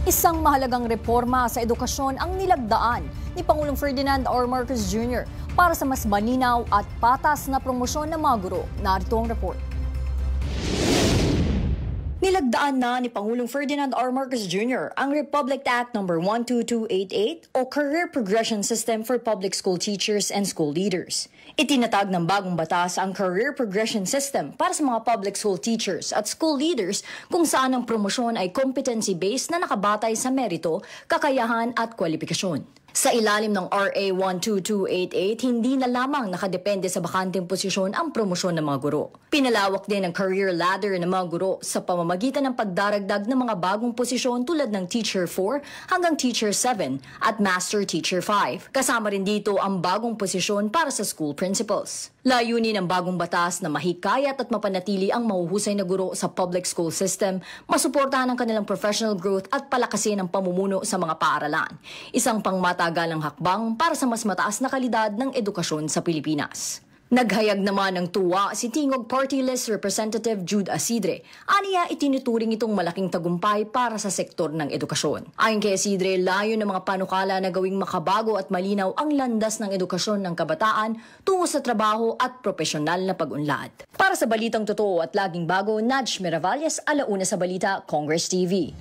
Isang mahalagang reforma sa edukasyon ang nilagdaan ni Pangulong Ferdinand R. Marcos Jr. para sa mas malinaw at patas na promosyon ng mga guro. Narito ang report. Nilagdaan na ni Pangulong Ferdinand R. Marcos Jr. ang Republic Act No. 12288 o Career Progression System for Public School Teachers and School Leaders. Itinatag ng bagong batas ang Career Progression System para sa mga public school teachers at school leaders kung saan ang promosyon ay competency-based na nakabatay sa merito, kakayahan at kwalifikasyon. Sa ilalim ng RA 12288, hindi na lamang nakadepende sa bakanteng posisyon ang promosyon ng mga guro. Pinalawak din ang career ladder ng mga guro sa pamamagitan ng pagdaragdag ng mga bagong posisyon tulad ng Teacher 4 hanggang Teacher 7 at Master Teacher 5. Kasama rin dito ang bagong posisyon para sa school principals. Layunin ng bagong batas na mahikayat at mapanatili ang mahuhusay na guro sa public school system, masuportahan ang kanilang professional growth at palakasin ang pamumuno sa mga paaralan. Isang pangmatagalang hakbang para sa mas mataas na kalidad ng edukasyon sa Pilipinas. Naghayag naman ng tuwa si Tingog Party List Representative Jude Asidre. Aniya itinuturing itong malaking tagumpay para sa sektor ng edukasyon. Ayon kay Asidre, layo ng mga panukala na gawing makabago at malinaw ang landas ng edukasyon ng kabataan tungo sa trabaho at propesyonal na pag-unlad. Para sa balitang totoo at laging bago, Nadj Miravalles, Alauna sa Balita, Congress TV.